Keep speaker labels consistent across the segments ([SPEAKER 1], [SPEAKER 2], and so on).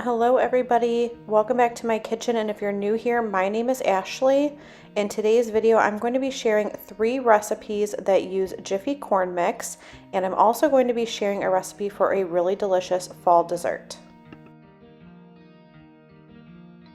[SPEAKER 1] Hello everybody, welcome back to my kitchen, and if you're new here, my name is Ashley. In today's video, I'm going to be sharing 3 recipes that use Jiffy corn mix, and I'm also going to be sharing a recipe for a really delicious fall dessert.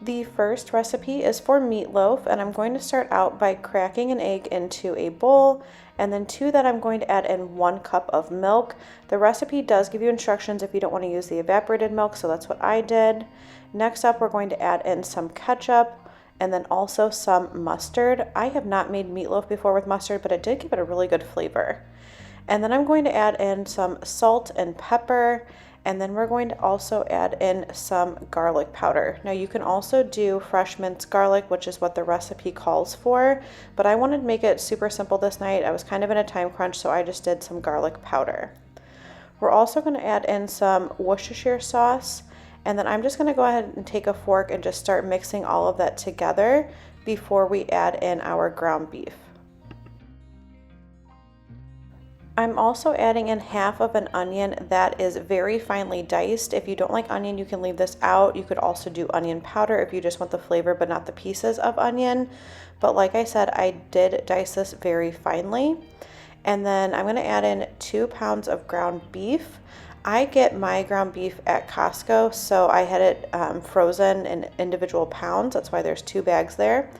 [SPEAKER 1] The first recipe is for meatloaf, and I'm going to start out by cracking an egg into a bowl, and then to that I'm going to add in 1 cup of milk. The recipe does give you instructions if you don't want to use the evaporated milk, so that's what I did. Next up, we're going to add in some ketchup and then also some mustard. I have not made meatloaf before with mustard, but it did give it a really good flavor. And then I'm going to add in some salt and pepper, and then we're going to also add in some garlic powder. Now you can also do fresh minced garlic, which is what the recipe calls for, but I wanted to make it super simple this night. I was kind of in a time crunch, so I just did some garlic powder. We're also going to add in some Worcestershire sauce, and then I'm just going to go ahead and take a fork and just start mixing all of that together before we add in our ground beef. I'm also adding in half of an onion that is very finely diced. If you don't like onion, you can leave this out. You could also do onion powder if you just want the flavor but not the pieces of onion. But like I said, I did dice this very finely. And then I'm going to add in 2 pounds of ground beef. I get my ground beef at Costco, so I had it frozen in individual pounds. That's why there's 2 bags there.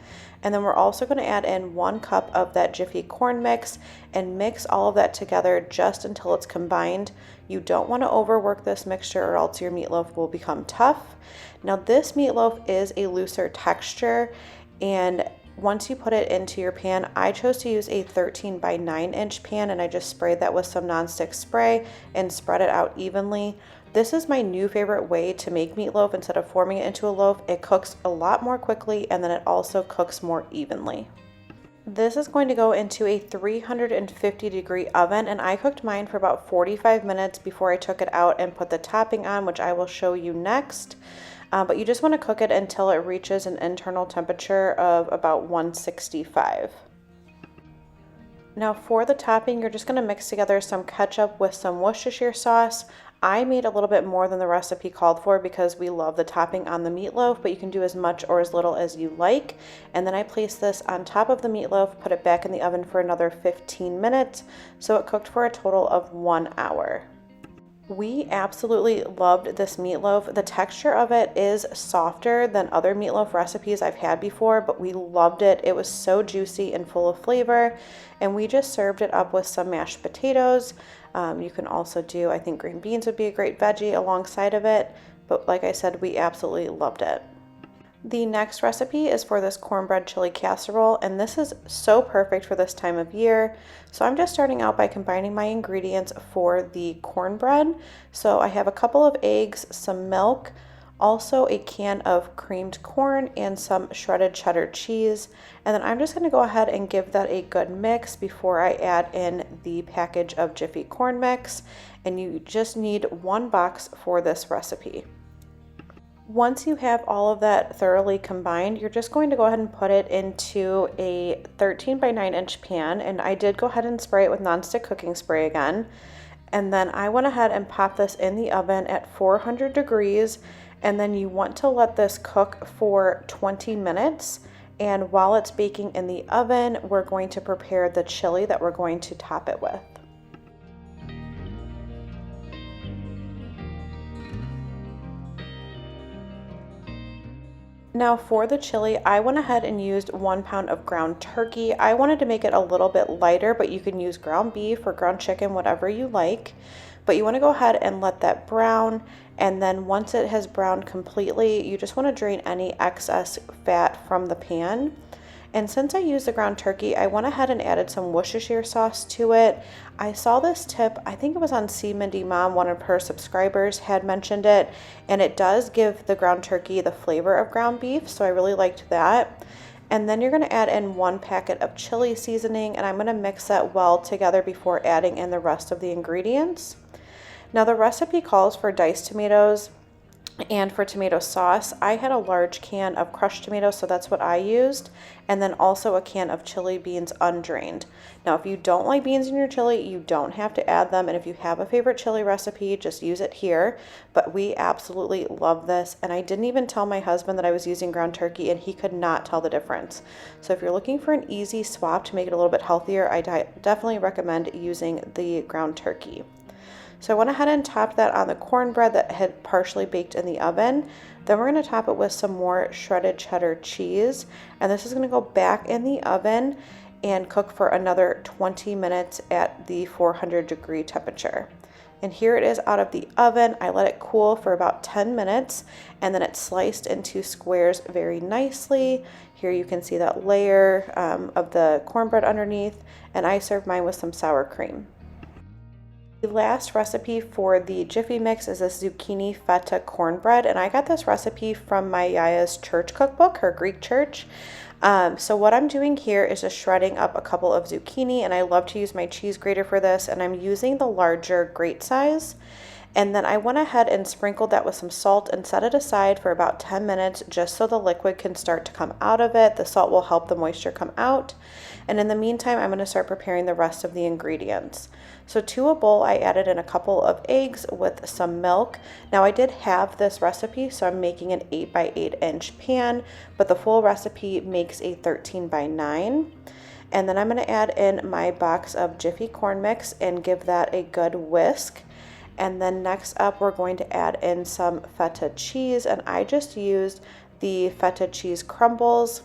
[SPEAKER 1] And then we're also going to add in 1 cup of that Jiffy corn mix and mix all of that together just until it's combined. You don't want to overwork this mixture or else your meatloaf will become tough. Now this meatloaf is a looser texture, and once you put it into your pan, I chose to use a 13 by 9 inch pan, and I just sprayed that with some nonstick spray and spread it out evenly. This is my new favorite way to make meatloaf. Instead of forming it into a loaf, it cooks a lot more quickly, and then it also cooks more evenly. This is going to go into a 350-degree oven, and I cooked mine for about 45 minutes before I took it out and put the topping on, which I will show you next. But you just want to cook it until it reaches an internal temperature of about 165. Now for the topping, you're just going to mix together some ketchup with some Worcestershire sauce. I made a little bit more than the recipe called for because we love the topping on the meatloaf, but you can do as much or as little as you like. And then I placed this on top of the meatloaf, put it back in the oven for another 15 minutes, so it cooked for a total of 1 hour. We absolutely loved this meatloaf. The texture of it is softer than other meatloaf recipes I've had before, but we loved it. It was so juicy and full of flavor, and we just served it up with some mashed potatoes. You can also do, I think green beans would be a great veggie alongside of it, but like I said, we absolutely loved it. The next recipe is for this cornbread chili casserole, and this is so perfect for this time of year. So I'm just starting out by combining my ingredients for the cornbread. So I have a couple of eggs, some milk, also a can of creamed corn, and some shredded cheddar cheese. And then I'm just going to go ahead and give that a good mix before I add in the package of Jiffy corn mix. And you just need 1 box for this recipe. Once you have all of that thoroughly combined, you're just going to go ahead and put it into a 13 by 9 inch pan, and I did go ahead and spray it with nonstick cooking spray again. And then I went ahead and popped this in the oven at 400 degrees, and then you want to let this cook for 20 minutes. And while it's baking in the oven, we're going to prepare the chili that we're going to top it with. Now for the chili, I went ahead and used 1 pound of ground turkey. I wanted to make it a little bit lighter, but you can use ground beef or ground chicken, whatever you like. But you want to go ahead and let that brown, and then once it has browned completely, you just want to drain any excess fat from the pan. And since I used the ground turkey, I went ahead and added some Worcestershire sauce to it. I saw this tip, I think it was on C. Mindy Mom, one of her subscribers had mentioned it, and it does give the ground turkey the flavor of ground beef, so I really liked that. And then you're going to add in 1 packet of chili seasoning, and I'm going to mix that well together before adding in the rest of the ingredients. Now the recipe calls for diced tomatoes, And for tomato sauce, I had a large can of crushed tomatoes, so that's what I used. And then also a can of chili beans undrained. Now, if you don't like beans in your chili, you don't have to add them. And if you have a favorite chili recipe, just use it here. But we absolutely love this. And I didn't even tell my husband that I was using ground turkey, and he could not tell the difference. So if you're looking for an easy swap to make it a little bit healthier, I definitely recommend using the ground turkey. So I went ahead and topped that on the cornbread that had partially baked in the oven. Then we're going to top it with some more shredded cheddar cheese. And this is going to go back in the oven and cook for another 20 minutes at the 400-degree temperature. And here it is out of the oven. I let it cool for about 10 minutes, and then it's sliced into squares very nicely. Here you can see that layer of the cornbread underneath, and I served mine with some sour cream. The last recipe for the Jiffy mix is this Zucchini-Feta Cornbread, and I got this recipe from my Yaya's church cookbook, her Greek church. So what I'm doing here is just shredding up a couple of zucchini, and I love to use my cheese grater for this, and I'm using the larger grate size. And then I went ahead and sprinkled that with some salt and set it aside for about 10 minutes just so the liquid can start to come out of it. The salt will help the moisture come out. And in the meantime, I'm going to start preparing the rest of the ingredients. So to a bowl, I added in a couple of eggs with some milk. Now I did have this recipe, so I'm making an 8 by 8 inch pan, but the full recipe makes a 13 by 9. And then I'm going to add in my box of Jiffy corn mix and give that a good whisk. And then next up, we're going to add in some feta cheese, and I just used the feta cheese crumbles.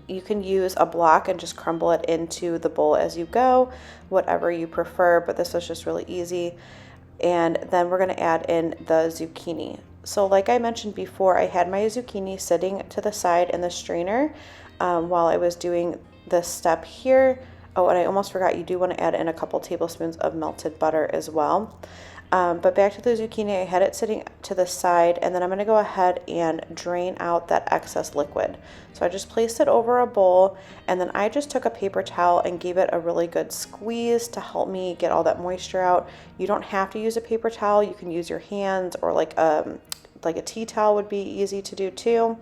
[SPEAKER 1] You can use a block and just crumble it into the bowl as you go, whatever you prefer, but this was just really easy. And then we're going to add in the zucchini. So like I mentioned before, I had my zucchini sitting to the side in the strainer while I was doing this step here. Oh, and I almost forgot, you do want to add in a couple tablespoons of melted butter as well. But back to the zucchini, I had it sitting to the side, and then I'm going to go ahead and drain out that excess liquid. So I just placed it over a bowl, and then I just took a paper towel and gave it a really good squeeze to help me get all that moisture out. You don't have to use a paper towel. You can use your hands, or like a tea towel would be easy to do too.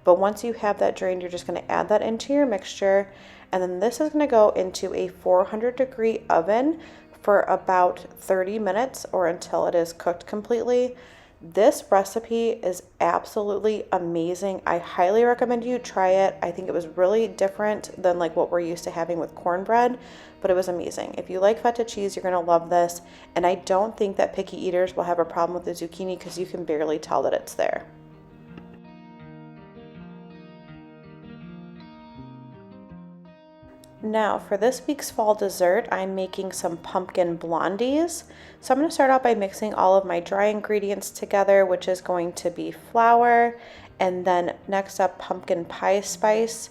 [SPEAKER 1] But once you have that drained, you're just going to add that into your mixture. And then this is going to go into a 400-degree oven for about 30 minutes or until it is cooked completely. This recipe is absolutely amazing. I highly recommend you try it. I think it was really different than like what we're used to having with cornbread, but it was amazing. If you like feta cheese, you're going to love this. And I don't think that picky eaters will have a problem with the zucchini because you can barely tell that it's there. Now for this week's fall dessert, I'm making some pumpkin blondies. So I'm going to start out by mixing all of my dry ingredients together, which is going to be flour, and then next up pumpkin pie spice,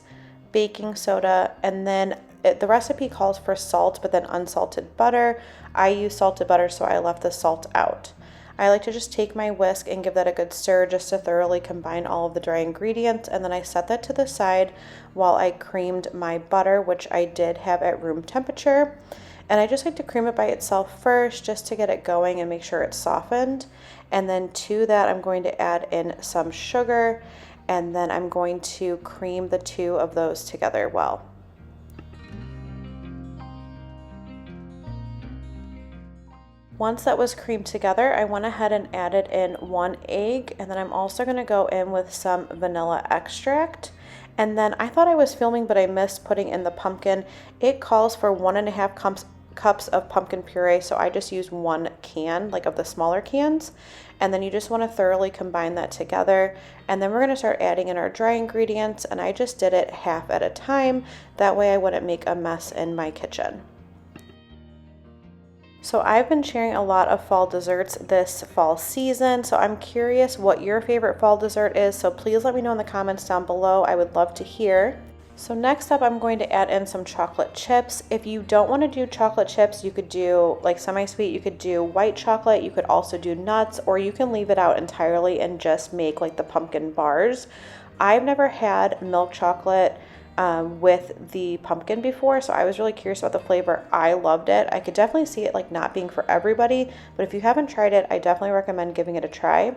[SPEAKER 1] baking soda, and then the recipe calls for salt, but then unsalted butter. I use salted butter, so I left the salt out. I like to just take my whisk and give that a good stir just to thoroughly combine all of the dry ingredients, and then I set that to the side while I creamed my butter, which I did have at room temperature. And I just like to cream it by itself first just to get it going and make sure it's softened. And then to that, I'm going to add in some sugar, and then I'm going to cream the two of those together well. Once that was creamed together, I went ahead and added in 1 egg, and then I'm also going to go in with some vanilla extract. And then I thought I was filming, but I missed putting in the pumpkin. It calls for 1.5 cups of pumpkin puree, so I just used 1 can, like of the smaller cans. And then you just want to thoroughly combine that together. And then we're going to start adding in our dry ingredients, and I just did it half at a time. That way I wouldn't make a mess in my kitchen. So I've been sharing a lot of fall desserts this fall season, so I'm curious what your favorite fall dessert is, so please let me know in the comments down below. I would love to hear. So next up, I'm going to add in some chocolate chips. If you don't want to do chocolate chips, you could do like semi-sweet, you could do white chocolate, you could also do nuts, or you can leave it out entirely and just make like the pumpkin bars. I've never had milk chocolate with the pumpkin before, so I was really curious about the flavor. I loved it. I could definitely see it like not being for everybody, but if you haven't tried it, I definitely recommend giving it a try.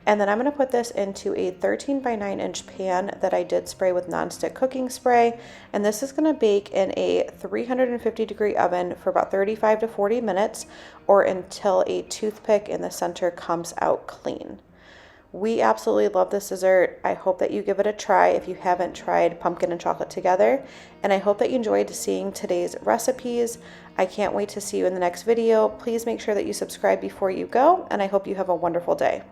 [SPEAKER 1] And then I'm going to put this into a 13 by 9 inch pan that I did spray with nonstick cooking spray. And this is going to bake in a 350-degree oven for about 35 to 40 minutes, or until a toothpick in the center comes out clean. We absolutely love this dessert. I hope that you give it a try if you haven't tried pumpkin and chocolate together. And I hope that you enjoyed seeing today's recipes. I can't wait to see you in the next video. Please make sure that you subscribe before you go, and I hope you have a wonderful day.